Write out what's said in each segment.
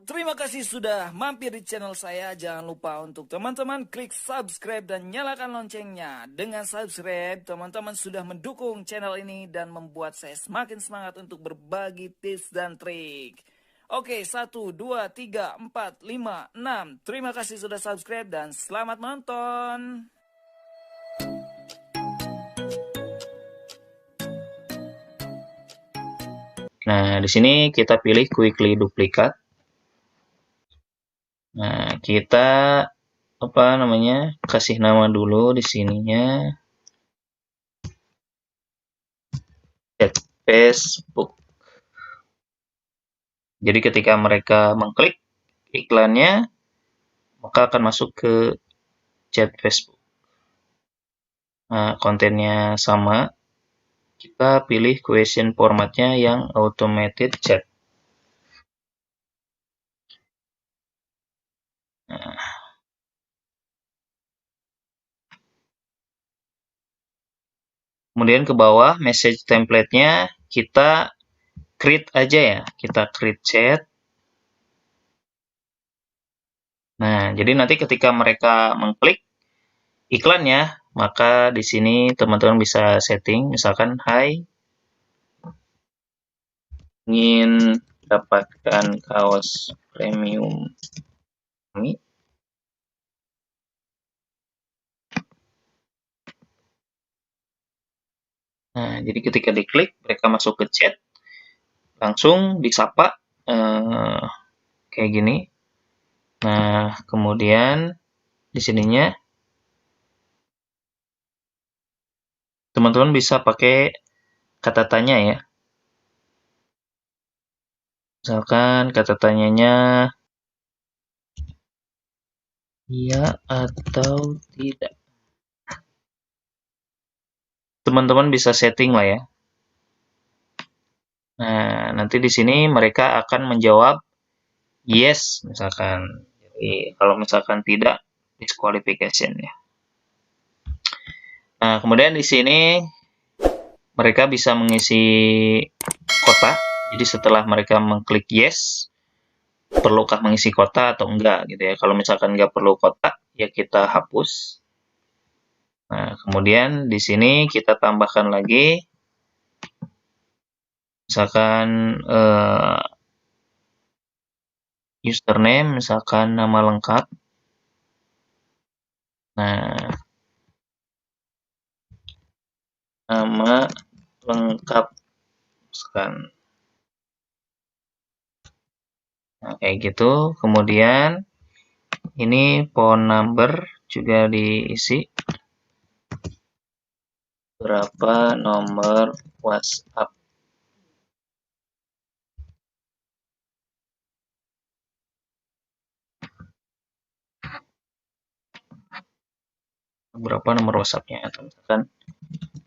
terima kasih sudah mampir di channel saya. Jangan lupa untuk teman-teman klik subscribe dan nyalakan loncengnya. Dengan subscribe, teman-teman sudah mendukung channel ini dan membuat saya semakin semangat untuk berbagi tips dan trik. Oke, 1, 2, 3, 4, 5, 6. Terima kasih sudah subscribe dan selamat menonton. Nah, di sini kita pilih quickly duplicate. Nah, kita kasih nama dulu di sininya chat Facebook. Jadi ketika mereka mengklik iklannya, maka akan masuk ke chat Facebook. Nah, kontennya sama. Kita pilih question formatnya yang automated chat. Nah, kemudian ke bawah message template-nya kita create aja ya. Kita create chat. Nah, jadi nanti ketika mereka mengklik iklannya, maka di sini teman-teman bisa setting, misalkan, "Hai, ingin dapatkan kaos premium kami." Nah, jadi ketika diklik, mereka masuk ke chat, langsung disapa kayak gini. Nah, kemudian di sininya teman-teman bisa pakai kata tanya ya. Misalkan kata tanyanya iya atau tidak. Teman-teman bisa setting lah ya. Nah, nanti di sini mereka akan menjawab yes, misalkan. Jadi, kalau misalkan tidak, disqualification ya. Nah, kemudian di sini mereka bisa mengisi kota. Jadi setelah mereka mengklik yes, perlukah mengisi kota atau enggak gitu ya. Kalau misalkan nggak perlu kota, ya kita hapus. Nah, kemudian di sini kita tambahkan lagi, misalkan username, misalkan nama lengkap. Nah, nama lengkap misalkan. Nah, kayak gitu. Kemudian ini phone number juga diisi. Berapa nomor WhatsApp? Berapa nomor WhatsApp-nya? Atau misalkan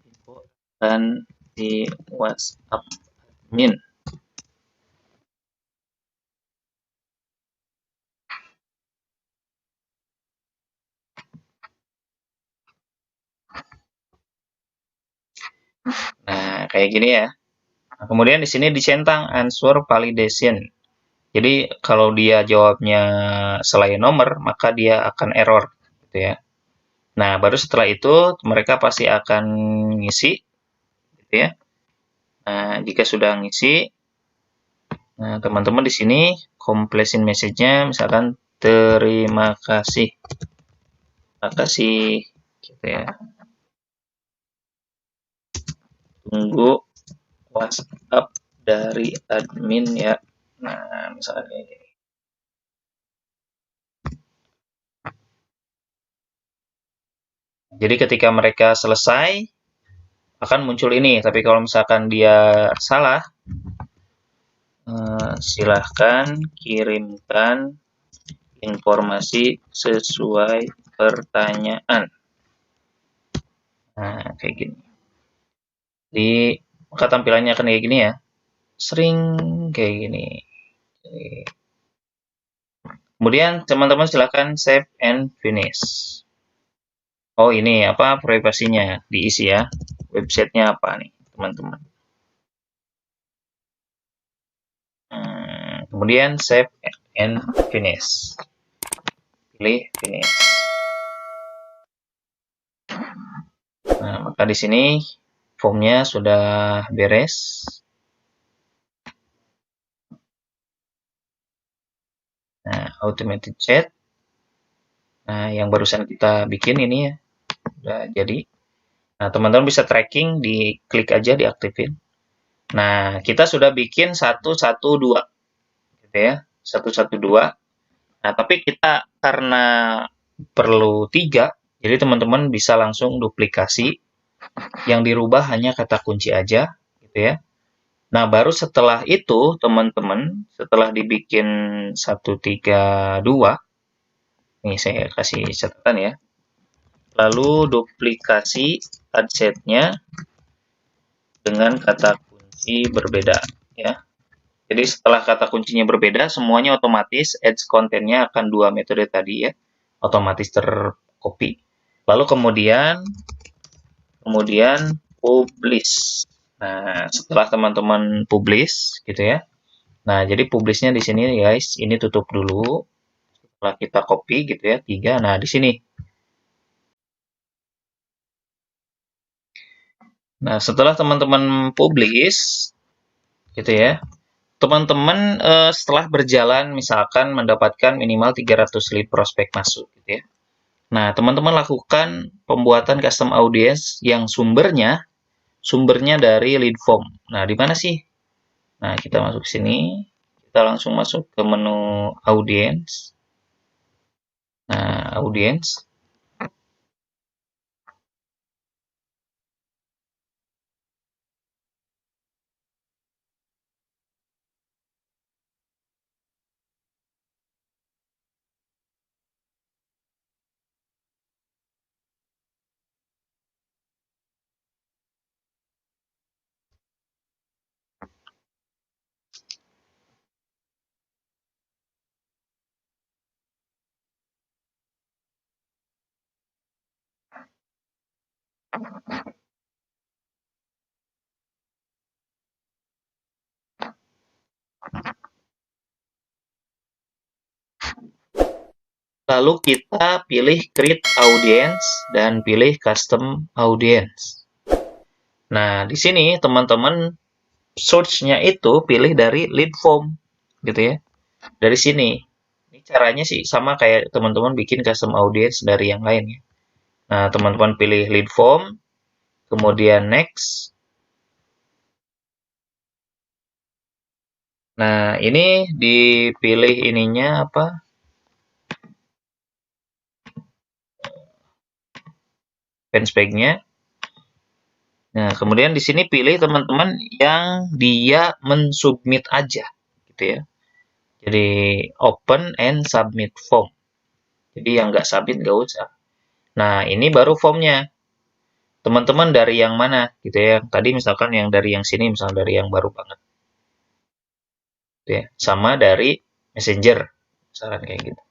info dan di WhatsApp admin. Nah, kayak gini ya. Nah, kemudian di sini dicentang answer validation. Jadi kalau dia jawabnya selain nomor, maka dia akan error, gitu ya. Nah, baru setelah itu mereka pasti akan ngisi, gitu ya. Nah, jika sudah ngisi, nah teman-teman di sini completion message-nya misalkan terima kasih, gitu ya. Tunggu WhatsApp dari admin ya. Nah, misalnya ini. Jadi ketika mereka selesai akan muncul ini, tapi kalau misalkan dia salah, silahkan kirimkan informasi sesuai pertanyaan. Nah, kayak gini. Jadi maka tampilannya akan kayak gini ya. Sering kayak gini. Kemudian teman-teman silahkan save and finish. Oh, ini apa privasinya diisi ya. Websitenya apa nih, teman-teman. Kemudian save and finish. Pilih finish. Nah, maka di sini formnya sudah beres. Nah, automated chat. Nah, yang barusan kita bikin ini ya, udah jadi. Nah, teman-teman bisa tracking, diklik aja, diaktifin. Nah, kita sudah bikin 112, gitu ya, 112. Nah, tapi kita karena perlu 3, jadi teman-teman bisa langsung duplikasi. Yang dirubah hanya kata kunci aja, gitu ya. Nah, baru setelah itu, teman-teman, setelah dibikin 132, nih saya kasih catatan ya. Lalu duplikasi adset-nya dengan kata kunci berbeda, ya. Jadi setelah kata kuncinya berbeda, semuanya otomatis ads kontennya akan 2 metode tadi ya, otomatis tercopy. Lalu kemudian publish. Nah, setelah teman-teman publish gitu ya. Nah, jadi publishnya di sini guys, ini tutup dulu. Setelah kita copy gitu ya, 3. Nah, di sini. Nah, setelah teman-teman publish gitu ya, teman-teman setelah berjalan misalkan mendapatkan minimal 300 lead prospek masuk gitu ya. Nah, teman-teman lakukan pembuatan custom audience yang sumbernya dari lead form. Nah, di mana sih? Nah, kita masuk sini, kita langsung masuk ke menu audience. Nah, audience. Lalu kita pilih create audience dan pilih custom audience. Nah, di sini teman-teman search-nya itu pilih dari lead form gitu ya. Dari sini. Ini caranya sih sama kayak teman-teman bikin custom audience dari yang lain ya. Nah, teman-teman pilih lead form, kemudian next. Nah, ini dipilih ininya apa? Fanspage-nya. Nah, kemudian di sini pilih teman-teman yang dia mensubmit aja gitu ya. Jadi open and submit form. Jadi yang nggak submit nggak usah. Nah, ini baru formnya. Teman-teman dari yang mana gitu ya. Tadi misalkan yang dari yang sini, misalnya dari yang baru banget. Gitu ya. Sama dari Messenger. Misalkan kayak gitu.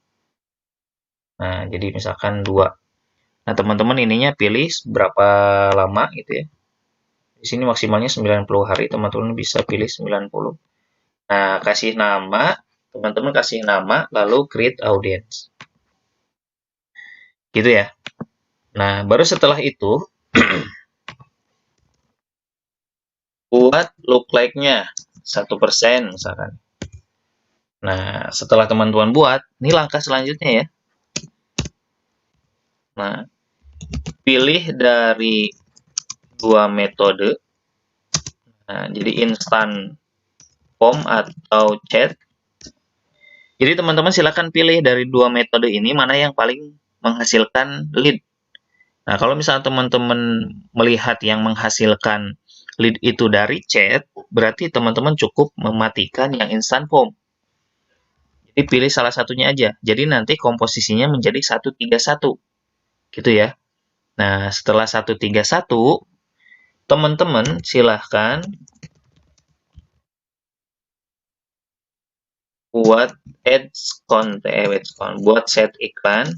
Nah, jadi misalkan 2. Nah, teman-teman ininya pilih berapa lama gitu ya. Di sini maksimalnya 90 hari, teman-teman bisa pilih 90. Nah, kasih nama, teman-teman kasih nama, lalu create audience. Gitu ya. Nah, baru setelah itu, buat look like-nya 1% misalkan. Nah, setelah teman-teman buat, ini langkah selanjutnya ya. Nah, pilih dari 2 metode. Nah, jadi instant form atau chat. Jadi teman-teman silakan pilih dari 2 metode ini mana yang paling menghasilkan lead. Nah, kalau misalnya teman-teman melihat yang menghasilkan lead itu dari chat, berarti teman-teman cukup mematikan yang instant form. Jadi pilih salah satunya aja. Jadi nanti komposisinya menjadi 131. Gitu ya. Nah, setelah 131, teman-teman silahkan buat ads konten, buat set iklan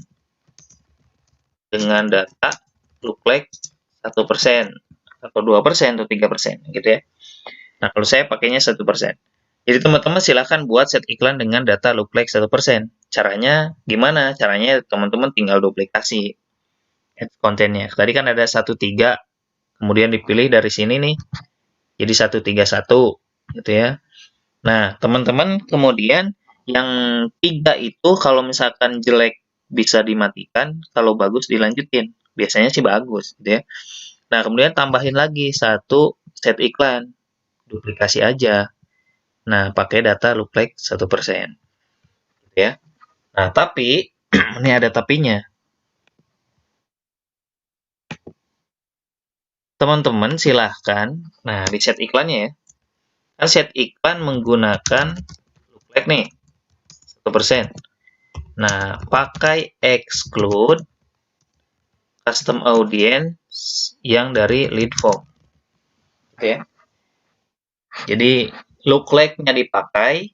dengan data look like 1% atau 2% atau 3% gitu ya. Nah, kalau saya pakainya 1%. Jadi teman-teman silahkan buat set iklan dengan data lookalike 1%. Caranya gimana? Caranya teman-teman tinggal duplikasi kontennya. Tadi kan ada 13, kemudian dipilih dari sini nih, jadi 131 gitu ya. Nah, teman-teman kemudian yang 3 itu kalau misalkan jelek bisa dimatikan, kalau bagus dilanjutin. Biasanya sih bagus gitu ya. Nah, kemudian tambahin lagi satu set iklan, duplikasi aja. Nah, pakai data lookalike 1%. Gitu ya. Nah, tapi ini ada tapinya. Teman-teman silahkan, nah di set iklannya ya. Kan set iklan menggunakan lookalike nih, 1%. Nah, pakai exclude custom audience yang dari lead form. Gitu ya. Jadi lookalike-nya dipakai,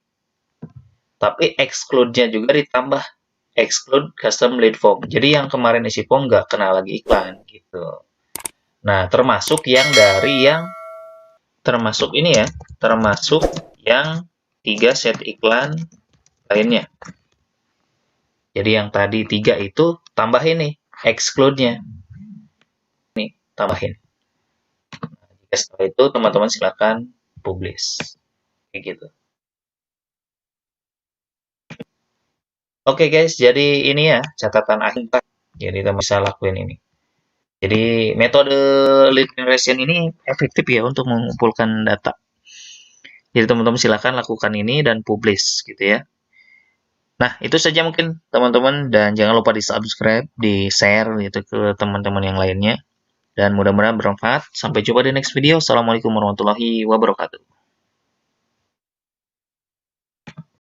tapi exclude-nya juga ditambah. Exclude custom lead form. Jadi yang kemarin isi form nggak kena lagi iklan gitu. Nah, termasuk yang ini ya, termasuk yang 3 set iklan lainnya. Jadi yang tadi 3 itu tambahin nih exclude-nya. Nih, tambahin. Jika setelah itu teman-teman silakan publish. Kayak gitu. Oke guys, jadi ini ya catatan akhir. Jadi teman bisa lakuin ini. Jadi metode lead generation ini efektif ya untuk mengumpulkan data. Jadi teman-teman silakan lakukan ini dan publish gitu ya. Nah, itu saja mungkin teman-teman, dan jangan lupa di-subscribe, di-share gitu ke teman-teman yang lainnya. Dan mudah-mudahan bermanfaat. Sampai jumpa di next video. Assalamualaikum warahmatullahi wabarakatuh.